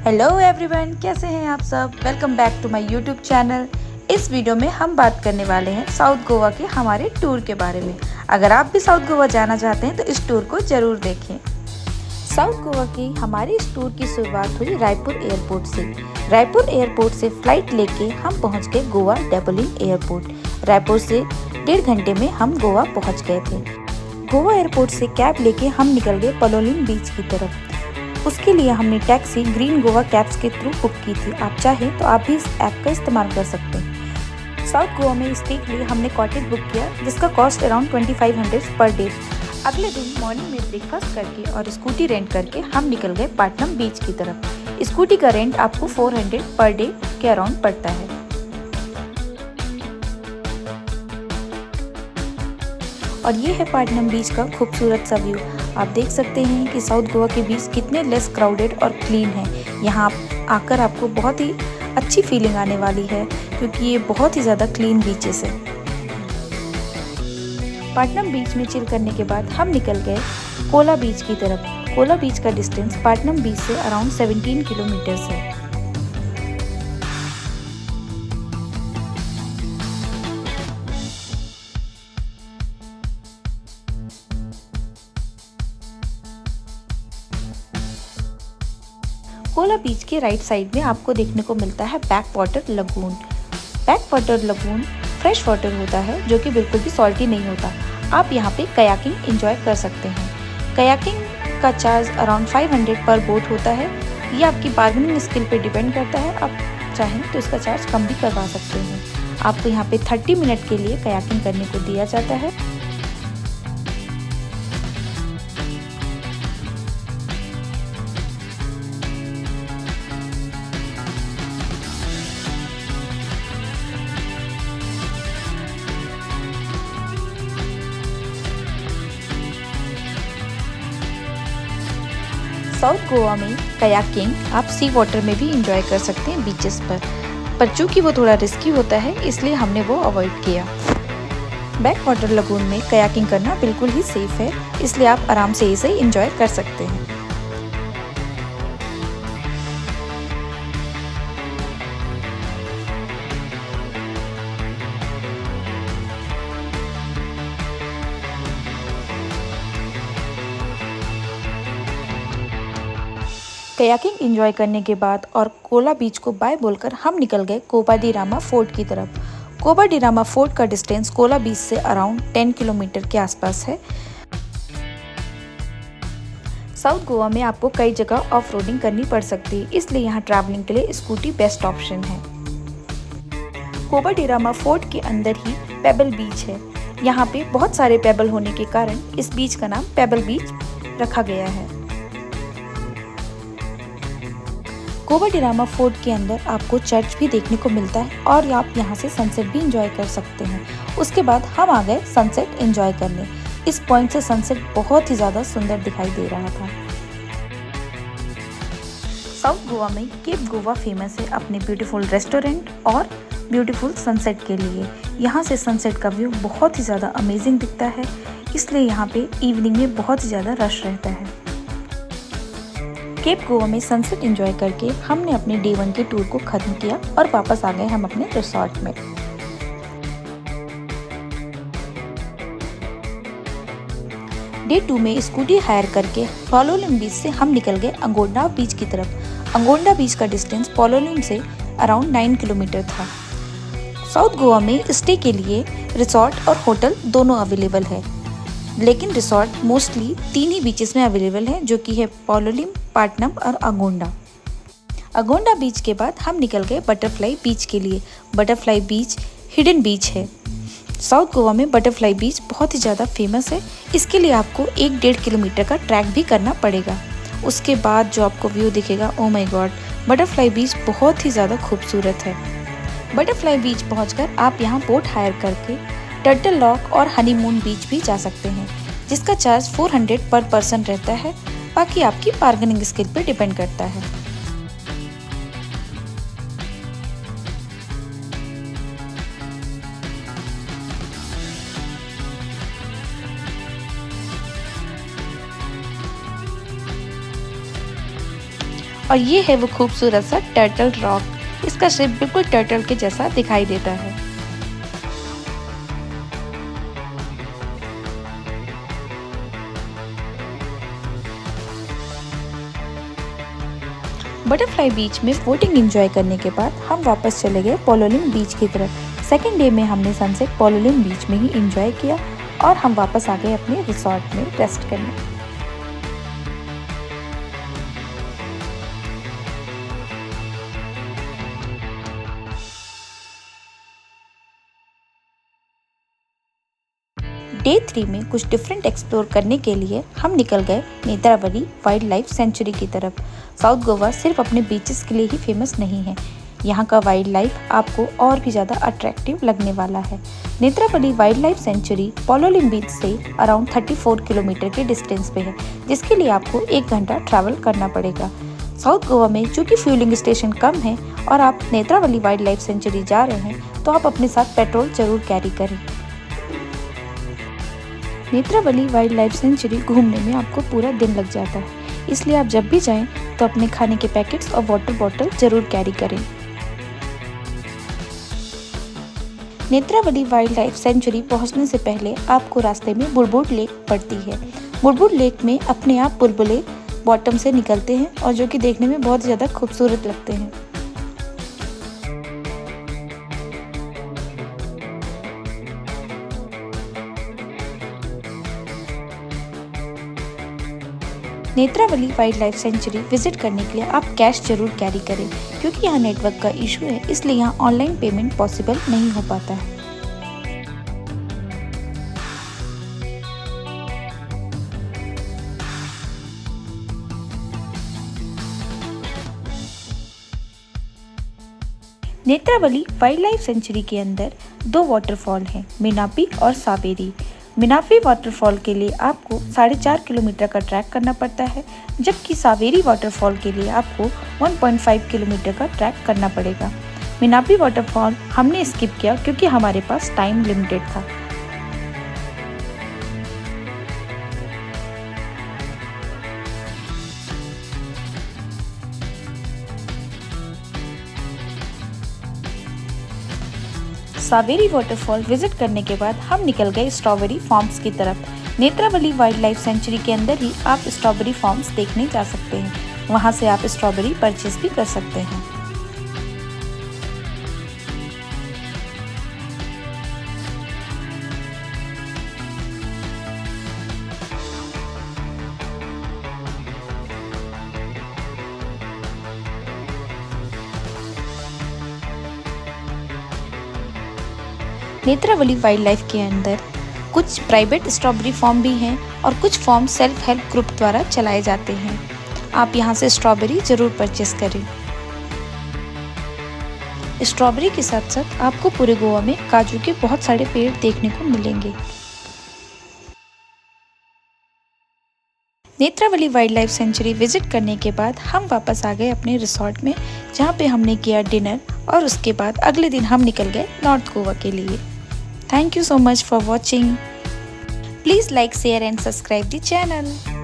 Hello everyone, कैसे हैं आप सब। Welcome back to my YouTube channel. इस वीडियो में हम बात करने वाले हैं साउथ गोवा के हमारे टूर के बारे में। अगर आप भी साउथ गोवा जाना चाहते हैं तो इस टूर को ज़रूर देखें। साउथ गोवा की हमारी इस टूर की शुरुआत हुई रायपुर एयरपोर्ट से। रायपुर एयरपोर्ट से फ्लाइट लेके हम पहुंच गए गोवा डेबोलिम एयरपोर्ट। रायपुर से 1.5 घंटे में हम गोवा पहुंच गए थे। गोवा एयरपोर्ट से कैब लेके हम निकल गए पलोलिम बीच की तरफ। उसके लिए हमने टैक्सी ग्रीन गोवा कैब्स के थ्रू बुक की थी। आप चाहें तो आप भी इस ऐप का इस्तेमाल कर सकते हैं। साउथ गोवा में स्टे के लिए हमने कॉटेज बुक किया जिसका कॉस्ट अराउंड 2500 पर डे। अगले दिन मॉर्निंग में ब्रेकफास्ट करके और स्कूटी रेंट करके हम निकल गए पाटनम बीच की तरफ। स्कूटी का रेंट आपको 400 पर डे के अराउंड पड़ता है। और ये है पाटनम बीच का खूबसूरत सा व्यू। आप देख सकते हैं कि साउथ गोवा के बीच कितने लेस क्राउडेड और क्लीन है। यहाँ आकर आपको बहुत ही अच्छी फीलिंग आने वाली है क्योंकि ये बहुत ही ज़्यादा क्लीन बीचेस है। पाटनम बीच में चिल करने के बाद हम निकल गए कोला बीच की तरफ। कोला बीच का डिस्टेंस पाटनम बीच से अराउंड 17 किलोमीटर्स है। कोला बीच के राइट साइड में आपको देखने को मिलता है back water lagoon. Back water lagoon fresh water होता है जो कि बिल्कुल भी सॉल्टी नहीं होता। आप यहाँ पे कयाकिंग एंजॉय कर सकते हैं। कयाकिंग का चार्ज अराउंड 500 पर बोट होता है। ये आपकी बार्गेनिंग स्किल पे डिपेंड करता है। आप चाहें तो इसका चार्ज कम भी करवा सकते हैं। आपको यहाँ पे 30 मिनट के लिए कयाकिंग करने को दिया जाता है। साउथ गोवा में कयाकिंग आप सी वाटर में भी इंजॉय कर सकते हैं बीचेस पर चूंकि वो थोड़ा रिस्की होता है इसलिए हमने वो अवॉइड किया। बैक वाटर लगून में कयाकिंग करना बिल्कुल ही सेफ है, इसलिए आप आराम से इसे इंजॉय कर सकते हैं। कयाकिंग एंजॉय करने के बाद और कोला बीच को बाय बोलकर हम निकल गए कोबा डी रामा फोर्ट की तरफ। कोबा डी रामा फोर्ट का डिस्टेंस कोला बीच से अराउंड 10 किलोमीटर के आसपास है। साउथ गोवा में आपको कई जगह ऑफ रोडिंग करनी पड़ सकती है, इसलिए यहाँ ट्रैवलिंग के लिए स्कूटी बेस्ट ऑप्शन है। कोबा डी रामा फोर्ट के अंदर ही पेबल बीच है। यहाँ पे बहुत सारे पेबल होने के कारण इस बीच का नाम पेबल बीच रखा गया है। कोबा डी रामा फोर्ट के अंदर आपको चर्च भी देखने को मिलता है और आप यहाँ से सनसेट भी एंजॉय कर सकते हैं। उसके बाद हम आ गए सनसेट एंजॉय करने। इस पॉइंट से सनसेट बहुत ही ज़्यादा सुंदर दिखाई दे रहा था। साउथ गोवा में केप गोवा फेमस है अपने ब्यूटीफुल रेस्टोरेंट और ब्यूटीफुल सनसेट के लिए। यहाँ से सनसेट का व्यू बहुत ही ज़्यादा अमेजिंग दिखता है, इसलिए यहाँ पे इवनिंग में बहुत ही ज़्यादा रश रहता है। केप गोवा में सनसेट एंजॉय करके हमने अपने डे 1 के टूर को खत्म किया और वापस आ गए हम अपने रिसोर्ट में। डे 2 में स्कूटी हायर करके पोलोलिम बीच से हम निकल गए अंगोंडा बीच की तरफ। अंगोंडा बीच का डिस्टेंस पोलोलिम से अराउंड 9 किलोमीटर था। साउथ गोवा में स्टे के लिए रिसोर्ट और होटल दोनों अवेलेबल है, लेकिन रिसोर्ट मोस्टली 3 ही बीचेस में अवेलेबल है जो कि है पोलोलिम, पाटनम और अंगोंडा। अंगोंडा बीच के बाद हम निकल गए बटरफ्लाई बीच के लिए। बटरफ्लाई बीच हिडन बीच है। साउथ गोवा में बटरफ्लाई बीच बहुत ही ज़्यादा फेमस है। इसके लिए आपको 1-1.5 किलोमीटर का ट्रैक भी करना पड़ेगा। उसके बाद जो आपको व्यू दिखेगा, oh my God, butterfly beach बहुत ही ज़्यादा खूबसूरत है। बटरफ्लाई बीच पहुँचकर आप यहाँ बोट हायर करके टर्टल लॉक और हनीमून बीच भी जा सकते हैं, जिसका चार्ज 400 पर पर्सन रहता है। बाकी आपकी बार्गेनिंग स्किल पे डिपेंड करता है। और ये है वो खूबसूरत सा टर्टल रॉक। इसका शेप बिल्कुल टर्टल के जैसा दिखाई देता है। बटरफ्लाई बीच में बोटिंग एंजॉय करने के बाद हम वापस चले गए पोलोलिम बीच की तरफ। सेकेंड डे में हमने सनसेट पोलोलिम बीच में ही एंजॉय किया और हम वापस आ गए अपने रिसोर्ट में रेस्ट करने। डे 3 में कुछ डिफरेंट एक्सप्लोर करने के लिए हम निकल गए नेत्रावली वाइल्ड लाइफ सेंचुरी की तरफ। साउथ गोवा सिर्फ अपने बीचेस के लिए ही फेमस नहीं है, यहाँ का वाइल्ड लाइफ आपको और भी ज़्यादा अट्रैक्टिव लगने वाला है। नेत्रावली वाइल्ड लाइफ सेंचुरी पोलोलिम बीच से अराउंड 34 किलोमीटर के डिस्टेंस पे है, जिसके लिए आपको 1 घंटा ट्रैवल करना पड़ेगा। साउथ गोवा में चूँकि फ्यूलिंग स्टेशन कम है और आप नेत्रावली वाइल्ड लाइफ सेंचुरी जा रहे हैं तो आप अपने साथ पेट्रोल जरूर कैरी करें। नेत्रावली वाइल्ड लाइफ सेंचुरी घूमने में आपको पूरा दिन लग जाता है, इसलिए आप जब भी जाएं तो अपने खाने के पैकेट्स और वाटर बॉटल जरूर कैरी करें। नेत्रावली वाइल्ड लाइफ सेंचुरी पहुंचने से पहले आपको रास्ते में बुडबुड लेक पड़ती है। बुडबुड लेक में अपने आप बुलबुले बॉटम से निकलते हैं और जो कि देखने में बहुत ज़्यादा खूबसूरत लगते हैं। Netravali wild life sanctuary visit करने के लिए आप कैश जरूर कैरी करें, क्योंकि यहाँ नेटवर्क का इशू है, इसलिए यहाँ ऑनलाइन पेमेंट पॉसिबल नहीं हो पाता है। नेत्रावली वाइल्ड लाइफ सेंचुरी के अंदर 2 वाटरफॉल हैं, मिनापी और सावेरी। मिनापी वाटरफॉल के लिए आपको 4.5 किलोमीटर का ट्रैक करना पड़ता है, जबकि सावेरी वाटरफॉल के लिए आपको 1.5 किलोमीटर का ट्रैक करना पड़ेगा। मिनापी वाटरफॉल हमने स्किप किया क्योंकि हमारे पास टाइम लिमिटेड था। सावेरी वाटरफॉल विजिट करने के बाद हम निकल गए स्ट्रॉबेरी फार्म्स की तरफ। नेत्रावली वाइल्ड लाइफ सेंचुरी के अंदर ही आप स्ट्रॉबेरी फार्म्स देखने जा सकते हैं, वहां से आप स्ट्रॉबेरी परचेज भी कर सकते हैं। नेत्रावली वाइल्ड लाइफ के अंदर कुछ प्राइवेट स्ट्रॉबेरी फार्म भी हैं और कुछ फार्म सेल्फ हेल्प ग्रुप द्वारा चलाए जाते हैं। आप यहां से स्ट्रॉबेरी जरूर परचेस करें। स्ट्रॉबेरी के साथ साथ आपको पूरे गोवा में काजू के बहुत सारे पेड़ देखने को मिलेंगे। Netravali wild life sanctuary visit करने के बाद हम वापस आ गए अपने रिसोर्ट में, जहाँ पे हमने किया डिनर और उसके बाद अगले दिन हम निकल गए नॉर्थ गोवा के लिए। Thank you so much for watching. Please like, share and subscribe the channel.